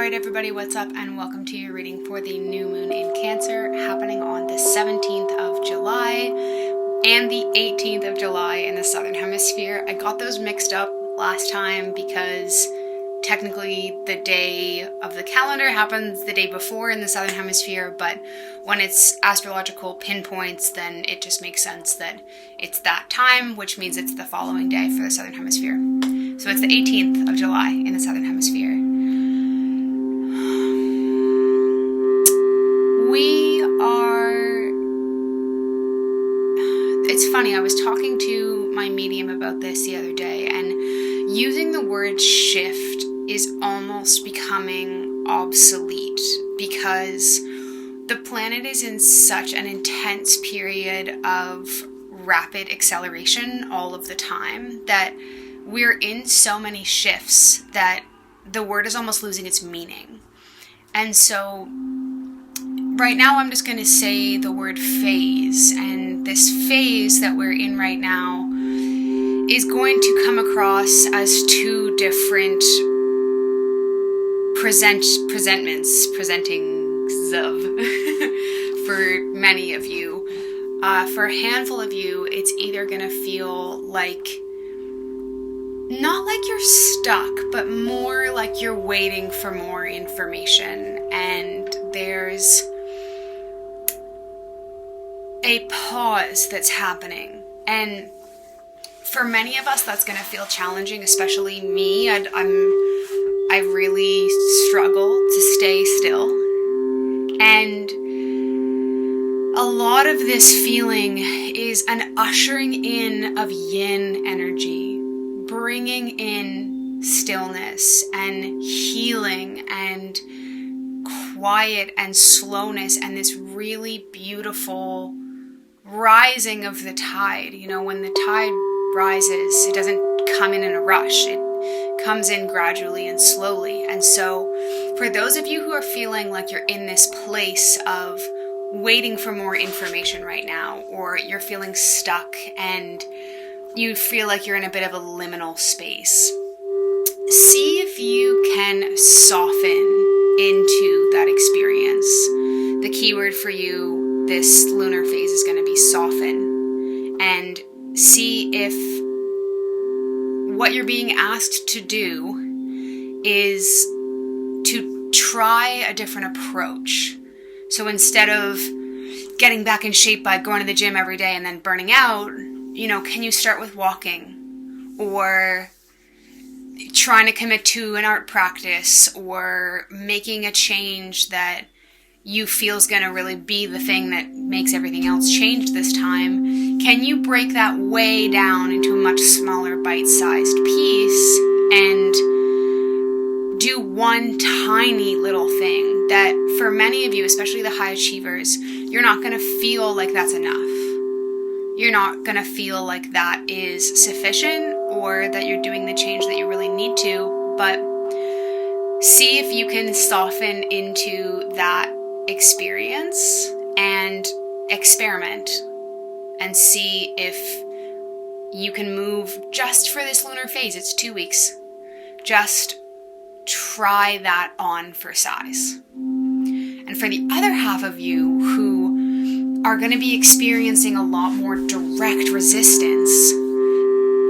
Alright everybody, what's up, and welcome to your reading for the new moon in Cancer happening on the 17th of July and the 18th of July in the Southern Hemisphere. I got those mixed up last time because technically the day of the calendar happens the day before in the Southern Hemisphere, but when it's astrological pinpoints, then it just makes sense that it's that time, which means it's the following day for the Southern Hemisphere. So it's the 18th of July in the Southern Hemisphere. It's funny, I was talking to my medium about this the other day, and using the word shift is almost becoming obsolete because the planet is in such an intense period of rapid acceleration all of the time that we're in so many shifts that the word is almost losing its meaning. And so right now I'm just going to say the word phase, and this phase that we're in right now is going to come across as two different presentings of for many of you. For a handful of you, it's either going to feel like, not like you're stuck, but more like you're waiting for more information, and there's a pause that's happening. And for many of us, that's going to feel challenging, especially me. I really struggle to stay still. And a lot of this feeling is an ushering in of yin energy, bringing in stillness and healing and quiet and slowness, and this really beautiful rising of the tide. You know, when the tide rises, it doesn't come in a rush. It comes in gradually and slowly. And so for those of you who are feeling like you're in this place of waiting for more information right now, or you're feeling stuck and you feel like you're in a bit of a liminal space, see if you can soften into that experience. The keyword for you this lunar phase is going to be soften, and see if what you're being asked to do is to try a different approach. So instead of getting back in shape by going to the gym every day and then burning out, you know, can you start with walking, or trying to commit to an art practice, or making a change that you feel is going to really be the thing that makes everything else change this time? Can you break that way down into a much smaller bite-sized piece and do one tiny little thing that for many of you, especially the high achievers, you're not going to feel like that's enough. You're not going to feel like that is sufficient, or that you're doing the change that you really need to, but see if you can soften into that experience and experiment and see if you can move just for this lunar phase. It's 2 weeks. Just try that on for size. And for the other half of you who are going to be experiencing a lot more direct resistance,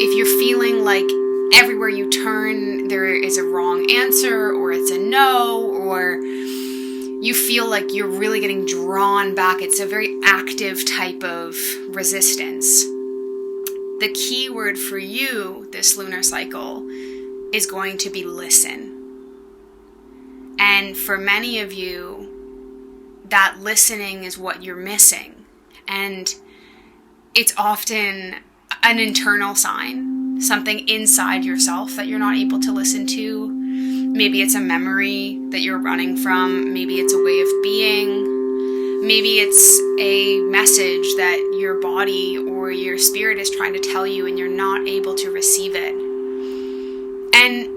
if you're feeling like everywhere you turn there is a wrong answer, or it's a no, or you feel like you're really getting drawn back, it's a very active type of resistance, the key word for you this lunar cycle is going to be listen. And for many of you, that listening is what you're missing. And it's often an internal sign, something inside yourself that you're not able to listen to. Maybe it's a memory that you're running from. Maybe it's a way of being. Maybe it's a message that your body or your spirit is trying to tell you and you're not able to receive it. And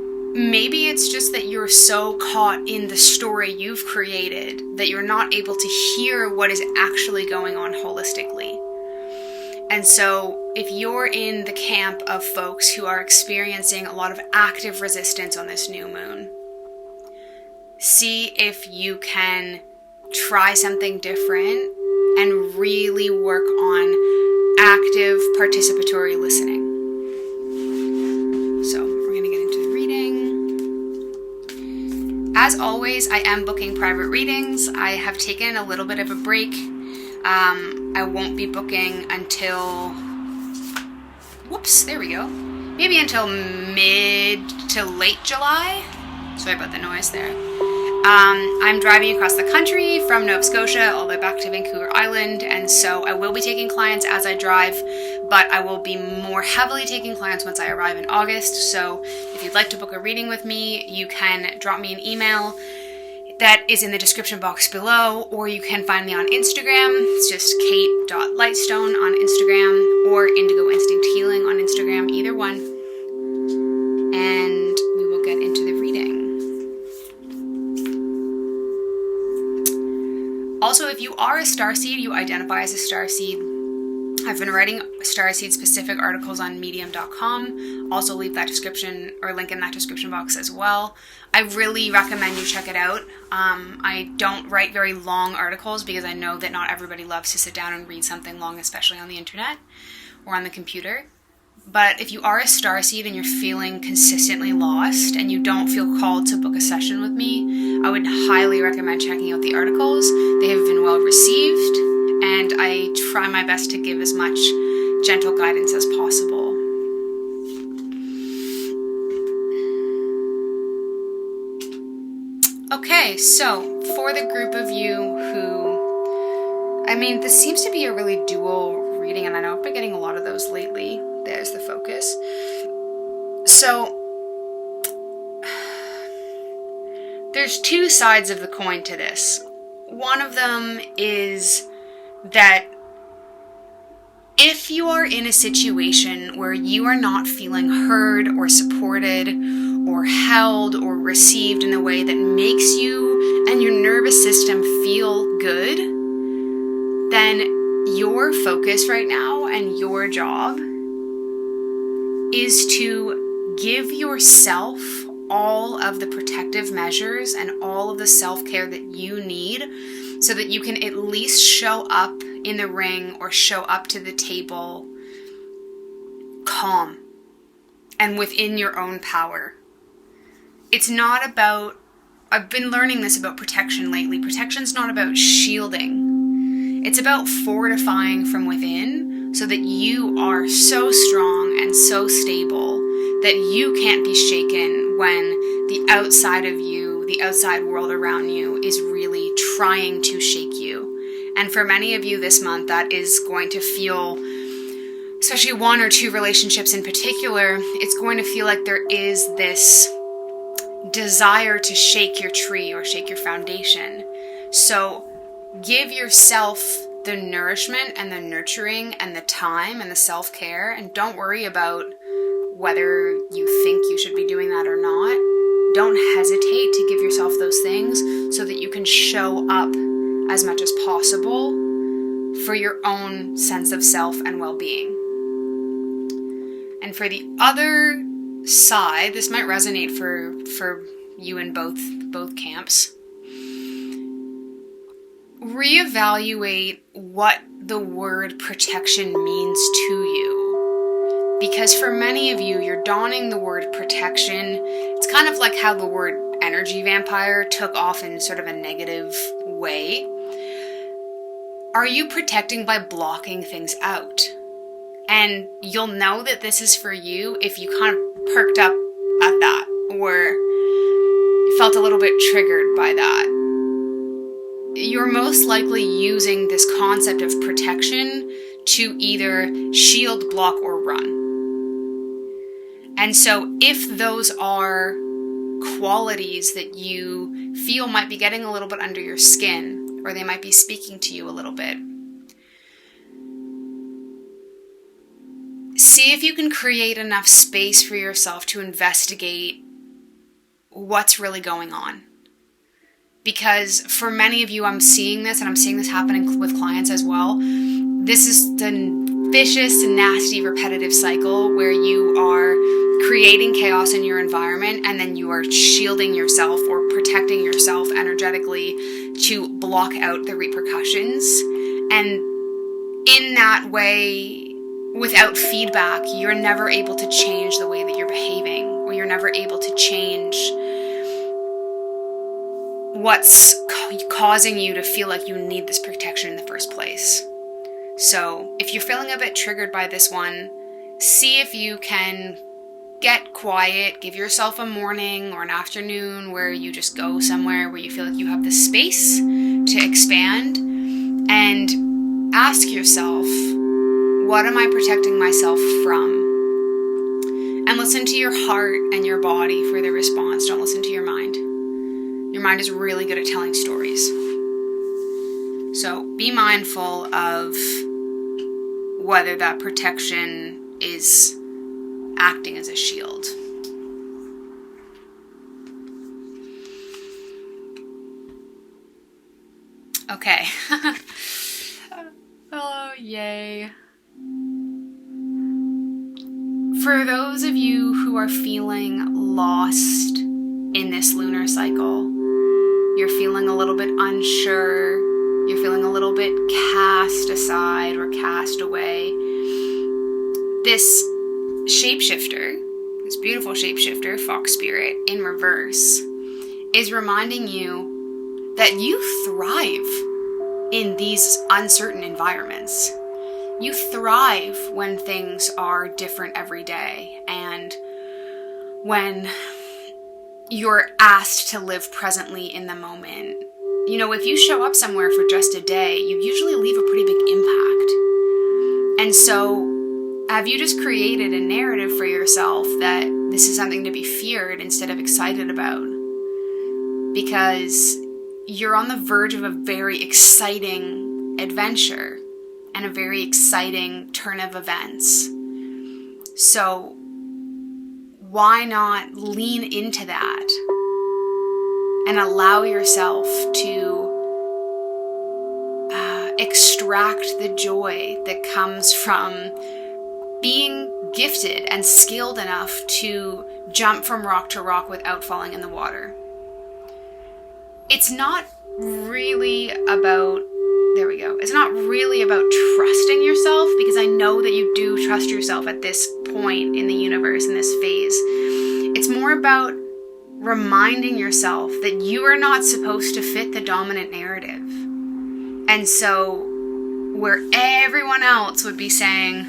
maybe it's just that you're so caught in the story you've created that you're not able to hear what is actually going on holistically. And so if you're in the camp of folks who are experiencing a lot of active resistance on this new moon, See if you can try something different and really work on active participatory listening. So we're going to get into the reading. As always, I am booking private readings. I have taken a little bit of a break. I won't be booking until, there we go. Maybe until mid to late July. Sorry about the noise there. I'm driving across the country from Nova Scotia all the way back to Vancouver Island, and so I will be taking clients as I drive, but I will be more heavily taking clients once I arrive in August. So if you'd like to book a reading with me, you can drop me an email that is in the description box below, or you can find me on Instagram. It's just kate.lightstone on Instagram, or Indigo Instinct Healing on Instagram, either one. And we will get into the reading. Also, if you are a starseed, you identify as a starseed, I've been writing starseed specific articles on medium.com. Also leave that description or link in that description box as well. I really recommend you check it out. I don't write very long articles because I know that not everybody loves to sit down and read something long, especially on the internet or on the computer. But if you are a starseed and you're feeling consistently lost and you don't feel called to book a session with me, I would highly recommend checking out the articles. They have been well received, and I try my best to give as much gentle guidance as possible. Okay, so for the group of you who, this seems to be a really dual reading, and I know I've been getting a lot of those lately. There's the focus. So there's two sides of the coin to this. One of them is that if you are in a situation where you are not feeling heard or supported or held or received in a way that makes you and your nervous system feel good, then your focus right now and your job is to give yourself all of the protective measures and all of the self-care that you need so that you can at least show up in the ring or show up to the table calm and within your own power. It's not about, I've been learning this about protection lately. Protection's not about shielding. It's about fortifying from within so that you are so strong and so stable that you can't be shaken when the outside of you, the outside world around you is really trying to shake you. And for many of you this month, that is going to feel, especially one or two relationships in particular, it's going to feel like there is this desire to shake your tree or shake your foundation. So give yourself the nourishment and the nurturing and the time and the self-care, and don't worry about whether you think you should be doing that or not. Don't hesitate to give yourself those things so that you can show up as much as possible for your own sense of self and well-being. And for the other side, this might resonate for you in both camps. Reevaluate what the word protection means to you. Because for many of you, you're donning the word protection. It's kind of like how the word energy vampire took off in sort of a negative way. Are you protecting by blocking things out? And you'll know that this is for you if you kind of perked up at that, or you felt a little bit triggered by that. You're most likely using this concept of protection to either shield, block, or run. And so if those are qualities that you feel might be getting a little bit under your skin, or they might be speaking to you a little bit, see if you can create enough space for yourself to investigate what's really going on. Because for many of you, I'm seeing this, and I'm seeing this happening with clients as well. This is the vicious, nasty, repetitive cycle where you are creating chaos in your environment and then you are shielding yourself or protecting yourself energetically to block out the repercussions. And in that way, without feedback, you're never able to change the way that you're behaving, or you're never able to change what's causing you to feel like you need this protection in the first place. So if you're feeling a bit triggered by this one, see if you can get quiet, give yourself a morning or an afternoon where you just go somewhere where you feel like you have the space to expand, and ask yourself, what am I protecting myself from? And listen to your heart and your body for the response. Don't listen to your mind. Your mind is really good at telling stories. So be mindful of whether that protection is acting as a shield. Okay. Oh, yay. For those of you who are feeling lost in this lunar cycle, you're feeling a little bit unsure, you're feeling a little bit cast aside or cast away, this shapeshifter, this beautiful shapeshifter, Fox Spirit in reverse, is reminding you that you thrive in these uncertain environments. You thrive when things are different every day, and when you're asked to live presently in the moment. You know, if you show up somewhere for just a day, you usually leave a pretty big impact. And so, have you just created a narrative for yourself that this is something to be feared instead of excited about? Because you're on the verge of a very exciting adventure and a very exciting turn of events. So, why not lean into that and allow yourself to extract the joy that comes from being gifted and skilled enough to jump from rock to rock without falling in the water. It's not really about, there we go. It's not really about trusting yourself, because I know that you do trust yourself at this point in the universe, in this phase. It's more about reminding yourself that you are not supposed to fit the dominant narrative. And so, where everyone else would be saying,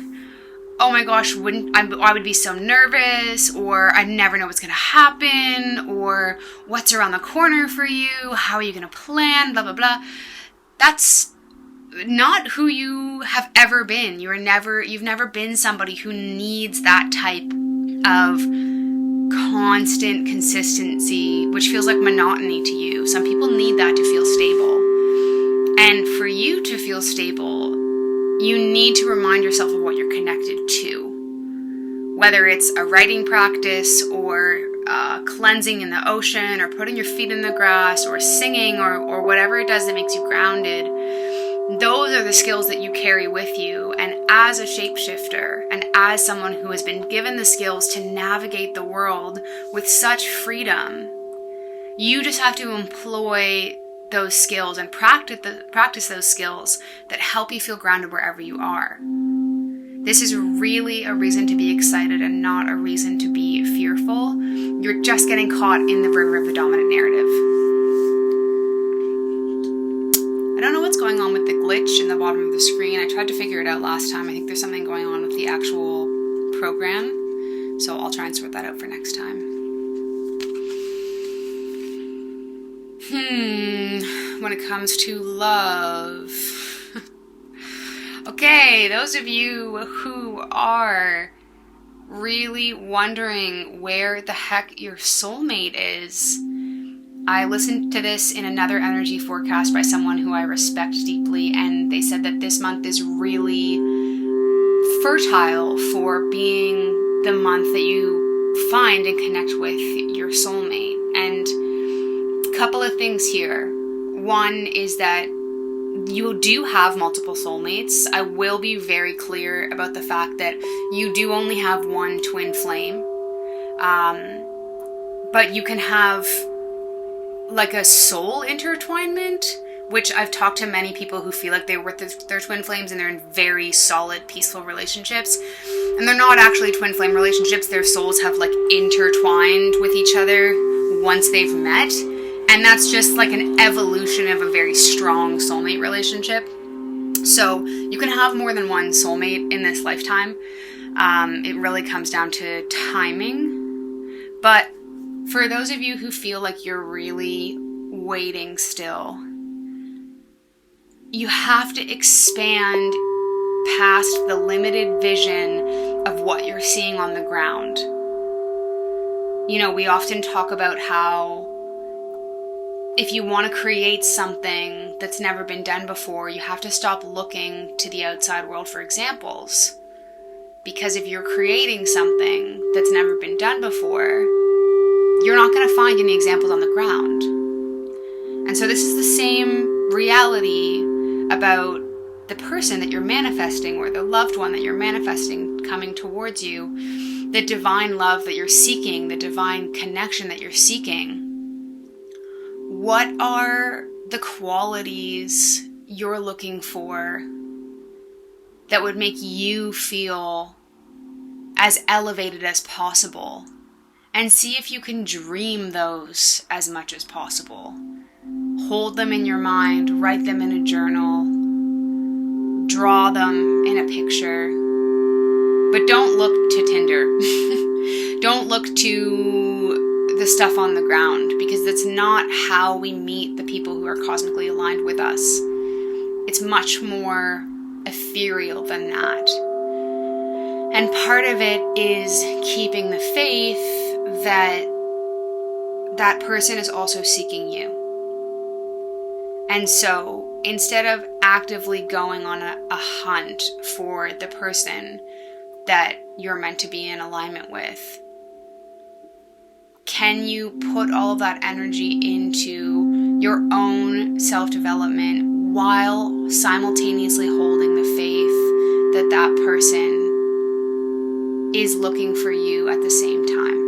oh my gosh, I would be so nervous, or I never know what's going to happen, or what's around the corner for you, how are you going to plan, blah, blah, blah. That's not who you have ever been. You've never been somebody who needs that type of constant consistency, which feels like monotony to you. Some people need that to feel stable. And for you to feel stable, you need to remind yourself of what you're connected to. Whether it's a writing practice, or cleansing in the ocean, or putting your feet in the grass, or singing, or whatever it does that makes you grounded. Those are the skills that you carry with you. And as a shapeshifter, and as someone who has been given the skills to navigate the world with such freedom, you just have to employ those skills and practice those skills that help you feel grounded wherever you are. This is really a reason to be excited and not a reason to be fearful. You're just getting caught in the river of the dominant narrative. I don't know what's going on with the glitch in the bottom of the screen. I tried to figure it out last time. I think there's something going on with the actual program. So I'll try and sort that out for next time. When it comes to love. Okay, those of you who are really wondering where the heck your soulmate is, I listened to this in another energy forecast by someone who I respect deeply, and they said that this month is really fertile for being the month that you find and connect with your soulmate. And a couple of things here. One is that you do have multiple soulmates. I will be very clear about the fact that you do only have one twin flame. But you can have like a soul intertwinement, which I've talked to many people who feel like they were with their twin flames and they're in very solid, peaceful relationships. And they're not actually twin flame relationships. Their souls have like intertwined with each other once they've met. And that's just like an evolution of a very strong soulmate relationship. So you can have more than one soulmate in this lifetime. It really comes down to timing. But for those of you who feel like you're really waiting still, you have to expand past the limited vision of what you're seeing on the ground. You know, we often talk about how if you want to create something that's never been done before, you have to stop looking to the outside world for examples. Because if you're creating something that's never been done before, you're not going to find any examples on the ground. And so this is the same reality about the person that you're manifesting or the loved one that you're manifesting coming towards you, the divine love that you're seeking, the divine connection that you're seeking. What are the qualities you're looking for that would make you feel as elevated as possible? And see if you can dream those as much as possible. Hold them in your mind, write them in a journal, draw them in a picture. But don't look to Tinder. Don't look to the stuff on the ground, because that's not how we meet the people who are cosmically aligned with us. It's much more ethereal than that. And part of it is keeping the faith that that person is also seeking you. And so instead of actively going on a hunt for the person that you're meant to be in alignment with, can you put all of that energy into your own self-development while simultaneously holding the faith that that person is looking for you at the same time?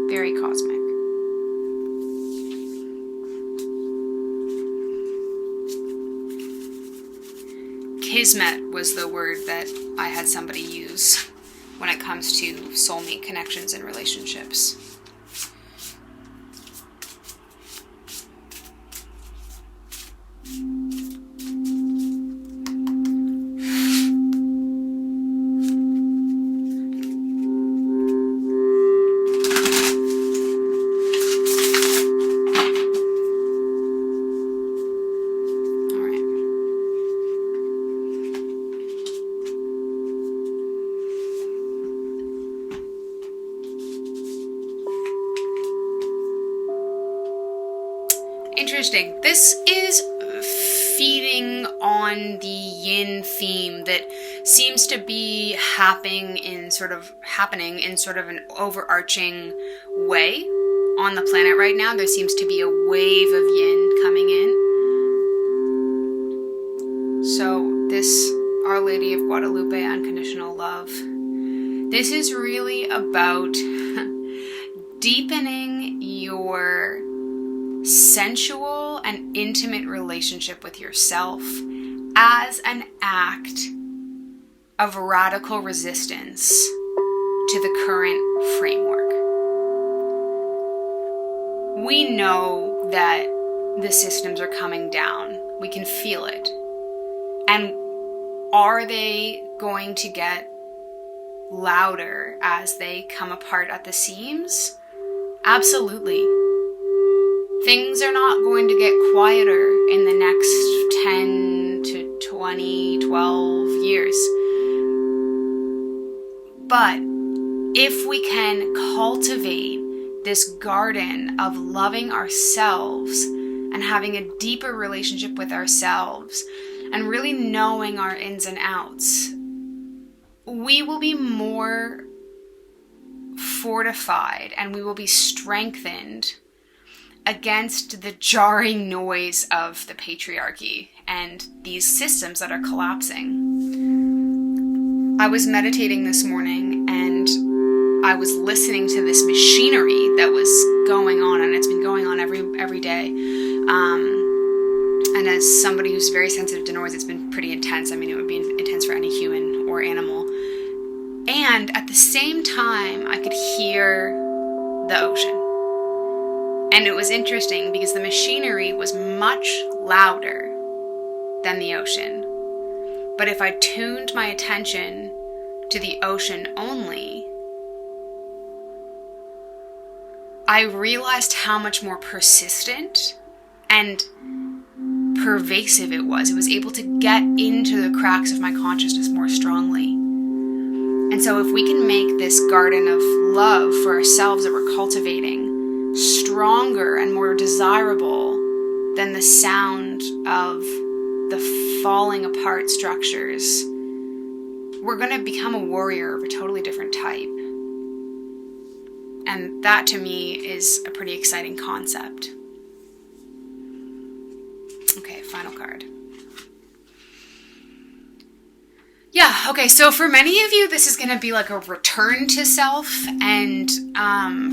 Very cosmic. Kismet was the word that I had somebody use when it comes to soulmate connections and relationships. Interesting. This is feeding on the yin theme that seems to be happening in sort of an overarching way on the planet right now. There seems to be a wave of yin coming in. So this Our Lady of Guadalupe Unconditional Love, this is really about deepening your sensual and intimate relationship with yourself as an act of radical resistance to the current framework. We know that the systems are coming down. We can feel it. And are they going to get louder as they come apart at the seams? Absolutely. Things are not going to get quieter in the next 10 to 20, 12 years. But if we can cultivate this garden of loving ourselves and having a deeper relationship with ourselves and really knowing our ins and outs, we will be more fortified and we will be strengthened against the jarring noise of the patriarchy and these systems that are collapsing. I was meditating this morning and I was listening to this machinery that was going on, and it's been going on every day. And as somebody who's very sensitive to noise, it's been pretty intense. I mean, it would be intense for any human or animal. And at the same time, I could hear the ocean. And it was interesting because the machinery was much louder than the ocean. But if I tuned my attention to the ocean only, I realized how much more persistent and pervasive it was. It was able to get into the cracks of my consciousness more strongly. And so if we can make this garden of love for ourselves that we're cultivating stronger and more desirable than the sound of the falling apart structures, we're going to become a warrior of a totally different type. And that to me is a pretty exciting concept. Okay, final card. Yeah, okay, so for many of you, this is going to be like a return to self, and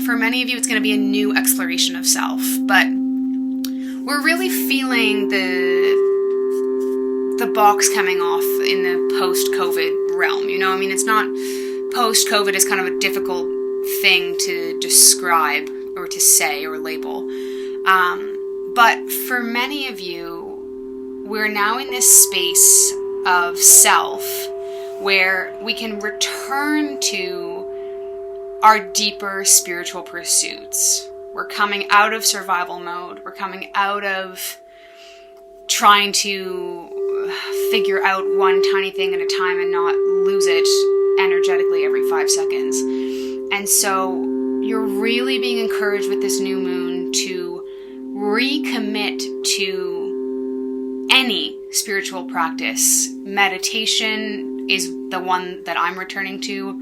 for many of you, it's going to be a new exploration of self, but we're really feeling the box coming off in the post-COVID realm, you know? I mean, it's not, post-COVID is kind of a difficult thing to describe or to say or label, but for many of you, we're now in this space of self where we can return to our deeper spiritual pursuits. We're coming out of survival mode. We're coming out of trying to figure out one tiny thing at a time and not lose it energetically every 5 seconds. And so you're really being encouraged with this new moon to recommit to any spiritual practice. Meditation is the one that I'm returning to,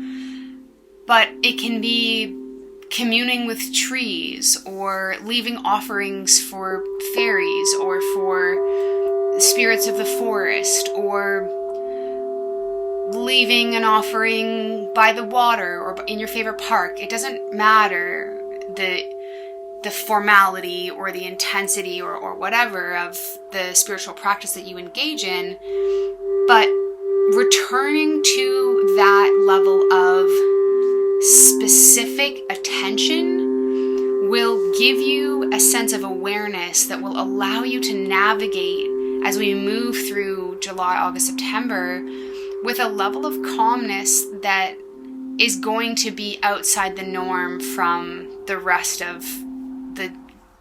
but it can be communing with trees, or leaving offerings for fairies or for spirits of the forest, or leaving an offering by the water or in your favorite park. It doesn't matter the formality or the intensity or whatever of the spiritual practice that you engage in, but returning to that level of specific attention will give you a sense of awareness that will allow you to navigate as we move through July, August, September with a level of calmness that is going to be outside the norm from the rest of the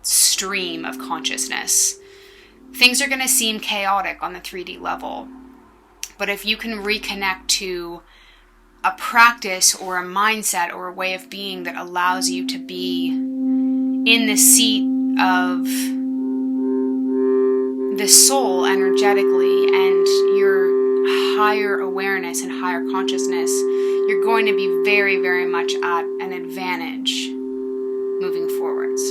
stream of consciousness. Things are going to seem chaotic on the 3D level, but if you can reconnect to a practice or a mindset or a way of being that allows you to be in the seat of the soul energetically and your higher awareness and higher consciousness, you're going to be very, very much at an advantage moving forwards.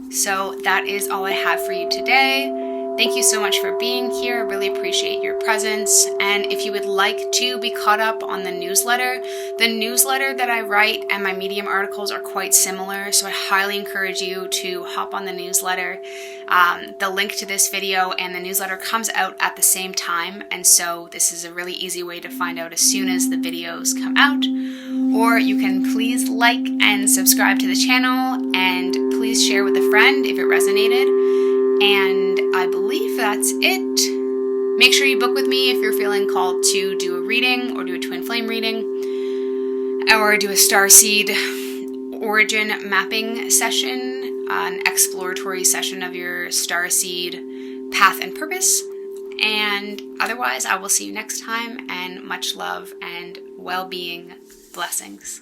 So that is all I have for you today. Thank you so much for being here. I really appreciate your presence. And if you would like to be caught up on the newsletter that I write and my Medium articles are quite similar, so I highly encourage you to hop on the newsletter. The link to this video and the newsletter comes out at the same time, and so this is a really easy way to find out as soon as the videos come out. Or you can please like and subscribe to the channel, and please share with a friend if it resonated. And I believe that's it. Make sure you book with me if you're feeling called to do a reading or do a twin flame reading or do a starseed origin mapping session, an exploratory session of your starseed path and purpose. And otherwise, I will see you next time, and much love and well-being. Blessings.